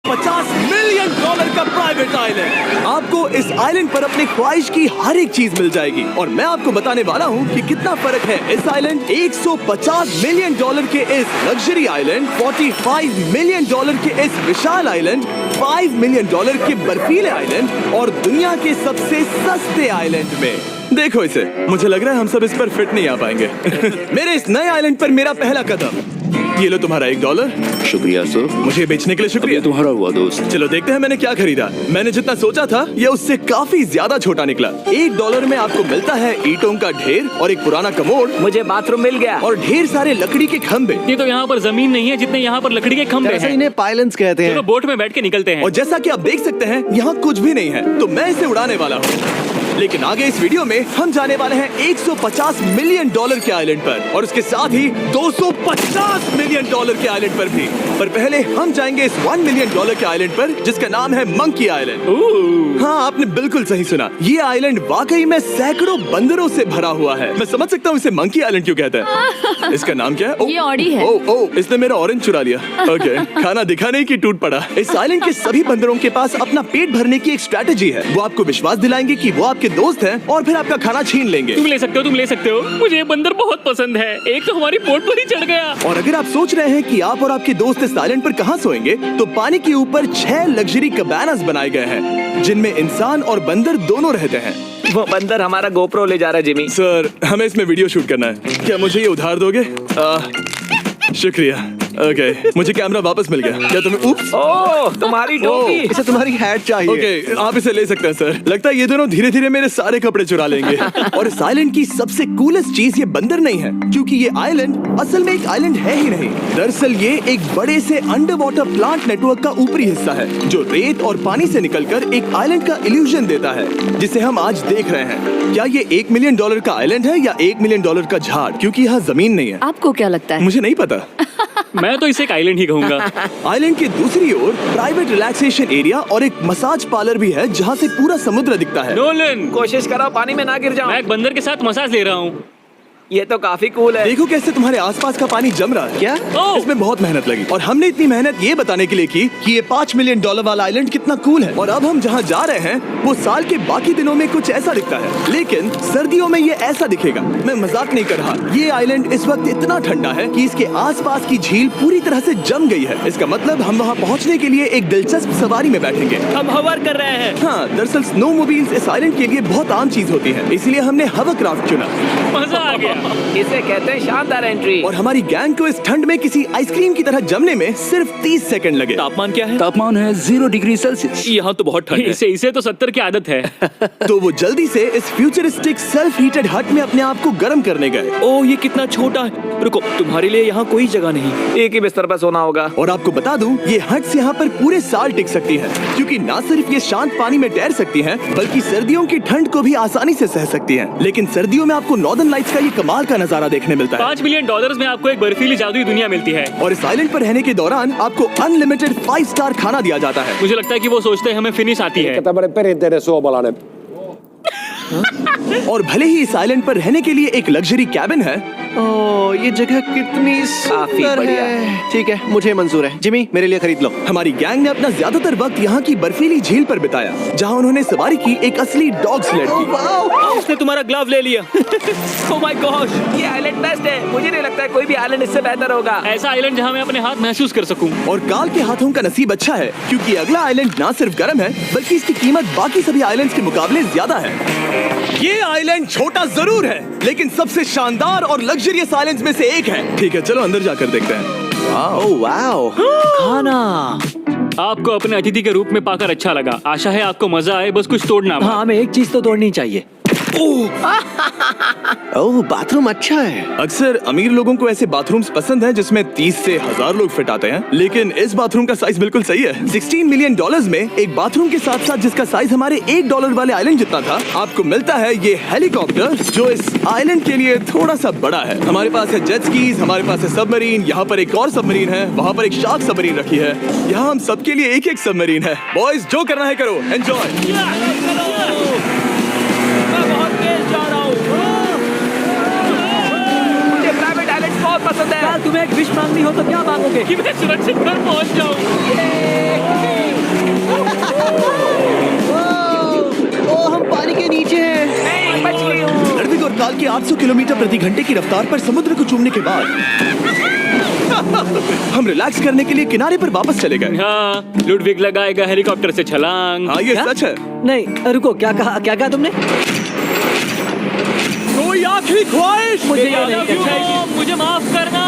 $50 million का private island. आपको इस आइलैंड पर अपनी ख्वाहिश की हर एक चीज मिल जाएगी और मैं आपको बताने वाला हूँ कि कितना फर्क है इस आइलैंड, $150 मिलियन के इस लग्जरी आइलैंड, $45 मिलियन के इस विशाल आइलैंड, $5 मिलियन के बर्फीले आइलैंड और दुनिया के सबसे सस्ते आइलैंड में। देखो इसे, मुझे लग रहा है हम सब इस पर फिट नहीं आ पाएंगे। मेरे इस नए आइलैंड पर मेरा पहला कदम। ये लो तुम्हारा $1। शुक्रिया सर। मुझे बेचने के लिए शुक्रिया। तुम्हारा हुआ दोस्त। चलो देखते हैं मैंने क्या खरीदा। मैंने जितना सोचा था ये उससे काफी ज्यादा छोटा निकला। $1 में आपको मिलता है ईंटों का ढेर और एक पुराना कमोड। मुझे बाथरूम मिल गया और ढेर सारे लकड़ी के खंबे। ये तो यहाँ पर जमीन नहीं है जितने यहाँ पर लकड़ी के खंभे हैं। इन्हें पायलन्स कहते हैं। चलो बोट में बैठ के निकलते हैं। और जैसा कि आप देख सकते हैं यहाँ कुछ भी नहीं है, तो मैं इसे उड़ाने वाला हूँ। लेकिन आगे इस वीडियो में हम जाने वाले हैं $150 मिलियन के आइलैंड पर और उसके साथ ही $250 मिलियन के आइलैंड पर भी। पर पहले हम जाएंगे इस $1 मिलियन के आइलैंड पर जिसका नाम है मंकी आइलैंड। हाँ, आपने बिल्कुल सही सुना। ये आइलैंड वाकई में सैकड़ों बंदरों से भरा हुआ है। मैं समझ सकता हूँ इसे मंकी आइलैंड क्यों कहते हैं। इसका नाम क्या है? ये ऑडी है। ओह, इसने मेरा ऑरेंज चुरा लिया। ओके, खाना दिखाने की टूट पड़ा। इस आइलैंड के सभी बंदरों के पास अपना पेट भरने की एक स्ट्रैटेजी है। वो आपको विश्वास दिलाएंगे कि वो आपके दोस्त हैं और फिर आपका खाना छीन लेंगे। तुम ले सकते हो। मुझे ये बंदर बहुत पसंद है। एक तो हमारी बोट पर ही चढ़ गया। और अगर आप सोच रहे हैं कि आप और आपके दोस्त इस आइलैंड पर कहाँ सोएंगे, तो पानी के ऊपर 6 लग्जरी कबानास बनाए गए हैं जिनमें इंसान और बंदर दोनों रहते हैं। वो बंदर हमारा गोप्रो ले जा रहा है जिमी। सर, हमें इसमें वीडियो शूट करना है। क्या मुझे ये उधार दोगे? शुक्रिया। ओके, मुझे कैमरा वापस मिल गया। क्या तुम्हें? उप्स। ओह, तुम्हारी टोपी। इसे तुम्हारी हैट चाहिए। ओके, आप इसे ले सकते हैं सर। लगता है ये दोनों धीरे धीरे मेरे सारे कपड़े चुरा लेंगे। और इस आइलैंड की सबसे कूलेस्ट चीज ये बंदर नहीं है, क्योंकि ये आइलैंड असल में एक आइलैंड है ही नहीं। दरअसल ये एक बड़े से अंडर वाटर प्लांट नेटवर्क का ऊपरी हिस्सा है जो रेत और पानी से निकलकर एक आइलैंड का इल्यूजन देता है जिसे हम आज देख रहे हैं। क्या ये $1 मिलियन का आइलैंड है या $1 मिलियन का झाड़, क्योंकि यहाँ जमीन नहीं है। आपको क्या लगता है? मुझे नहीं पता। मैं तो इसे एक आइलैंड ही कहूँगा। आइलैंड के दूसरी ओर प्राइवेट रिलैक्सेशन एरिया और एक मसाज पार्लर भी है जहाँ से पूरा समुद्र दिखता है। नोलन, कोशिश करो पानी में ना गिर जाओ। मैं एक बंदर के साथ मसाज ले रहा हूँ। ये तो काफी कूल है। देखो कैसे तुम्हारे आसपास का पानी जम रहा है। क्या? इसमें बहुत मेहनत लगी और हमने इतनी मेहनत ये बताने के लिए की कि ये $5 मिलियन वाला आइलैंड कितना कूल है। और अब हम जहाँ जा रहे हैं वो साल के बाकी दिनों में कुछ ऐसा दिखता है, लेकिन सर्दियों में ये ऐसा दिखेगा। मैं मजाक नहीं कर रहा। ये आइलैंड इस वक्त इतना ठंडा है कि इसके आसपास की झील पूरी तरह से जम गई है। इसका मतलब हम वहाँ पहुँचने के लिए एक दिलचस्प सवारी में बैठेंगे। हम हवर कर रहे हैं। हाँ, दरअसल स्नोमोबाइल्स इस आइलैंड के लिए बहुत आम चीज होती है, इसलिए हमने हवरक्राफ्ट चुना। मजा आ गया। इसे कहते हैं शानदार एंट्री। और हमारी गैंग को इस ठंड में किसी आइसक्रीम की तरह जमने में सिर्फ 30 सेकंड लगे। तापमान क्या है? तापमान है 0 डिग्री सेल्सियस। यहाँ तो बहुत ठंड है। इसे तो 70 की आदत है। तो वो जल्दी से इस फ्यूचरिस्टिक सेल्फ हीटेड हट में अपने आप को गर्म करने गए। ओह, ये कितना छोटा है। रुको, तुम्हारे लिए यहाँ कोई जगह नहीं। एक ही बिस्तर पर सोना होगा। और आपको बता दूं, ये हट्स यहाँ पर पूरे साल टिक सकती है, क्योंकि न सिर्फ ये शांत पानी में तैर सकती हैं, बल्कि सर्दियों की ठंड को भी आसानी से सह सकती हैं। लेकिन सर्दियों में आपको नॉर्दर्न लाइट्स का ये कमाल का नजारा देखने मिलता है। $5 मिलियन में आपको एक बर्फीली जादुई दुनिया मिलती है। और इस आइलैंड पर रहने के दौरान आपको अनलिमिटेड 5 स्टार खाना दिया जाता है। मुझे लगता है कि वो सोचते हैं हमें फिनिश आती है। और भले ही इस आइलैंड पर रहने के लिए एक लग्जरी कैबिन है, ओह, ये जगह कितनी काफी सुंदर बढ़िया है। ठीक है, मुझे मंजूर है। जिमी, मेरे लिए खरीद लो। हमारी गैंग ने अपना ज्यादातर वक्त यहाँ की बर्फीली झील पर बिताया, जहाँ उन्होंने सवारी की एक असली डॉग स्लेड की। उसने तुम्हारा ग्लव ले लिया। ओह माय गॉश, ये आइलैंड बेस्ट है। मुझे नहीं लगता है कोई भी आइलैंड इससे बेहतर होगा। ऐसा आइलैंड जहाँ मैं अपने हाथ महसूस कर सकूं। और काल के हाथों का नसीब अच्छा है, क्योंकि अगला आइलैंड ना सिर्फ गर्म है, बल्कि इसकी कीमत बाकी सभी आइलैंड्स के मुकाबले ज्यादा है। ये आइलैंड छोटा जरूर है, लेकिन सबसे शानदार और लग्जरियस आइलैंड्स में से एक है। ठीक है, चलो अंदर जाकर देखते हैं। ओह वाओ, खाना। आपको अपने अतिथि के रूप में पाकर अच्छा लगा। आशा है आपको मजा आए, बस कुछ तोड़ना। हाँ, हमें एक चीज तो तोड़नी चाहिए। ओह, बाथरूम अच्छा है। अक्सर अमीर लोगों को ऐसे बाथरूम्स पसंद हैं जिसमें 30 से 1000 लोग फिट आते हैं, लेकिन इस बाथरूम का साइज बिल्कुल सही है। $16 मिलियन में एक बाथरूम के साथ साथ जिसका साइज हमारे $1 वाले आइलैंड जितना था, आपको मिलता है ये हेलीकॉप्टर, जो इस आइलैंड के लिए थोड़ा सा बड़ा है। हमारे पास है जेट स्कीज, हमारे पास है सबमरीन, यहाँ पर एक और सबमरीन है, वहाँ पर एक शार्क सबमरीन रखी है। यहाँ हम सबके लिए एक एक सबमरीन है। बॉयज, जो करना है करो, एंजॉय। बहुत पसंद है। तुम्हें एक विश मांगनी हो तो क्या मांगोगे? कि मैं सुरक्षित घर पहुंच जाऊं। 800 किलोमीटर प्रति घंटे की रफ्तार पर समुद्र को चूमने के बाद हम रिलैक्स करने के लिए किनारे पर वापस चले गए। हाँ, लुडविग लगाएगा हेलीकॉप्टर से छलांग। हाँ, ये क्या? सच है। नहीं रुको, क्या कहा तुमने? कोई आखिरी ख्वाहिश? मुझे ये I नहीं love you, करना। Mom, मुझे माफ करना।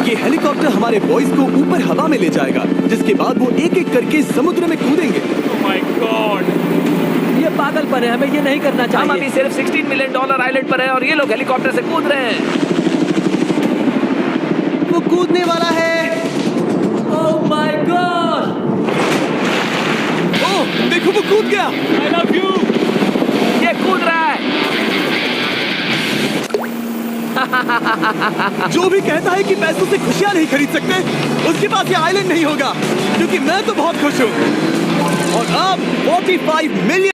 ये हेलीकॉप्टर हमारे बॉयज को ऊपर हवा में ले जाएगा, जिसके बाद वो एक एक करके समुद्र में कूदेंगे। Oh my God! ये पागलपन है, हमें ये नहीं करना हम अभी चाहिए। सिर्फ $16 मिलियन आइलैंड पर हैं और ये लोग हेलीकॉप्टर से कूद रहे हैं। वो कूदने वाला है। Oh my God! ओह, देखो वो कूद गया। I love you. ये कूद रहा है। जो भी कहता है कि पैसों से खुशियां नहीं खरीद सकते, उसके पास ये आइलैंड नहीं होगा, क्योंकि मैं तो बहुत खुश हूँ। और अब 45 मिलियन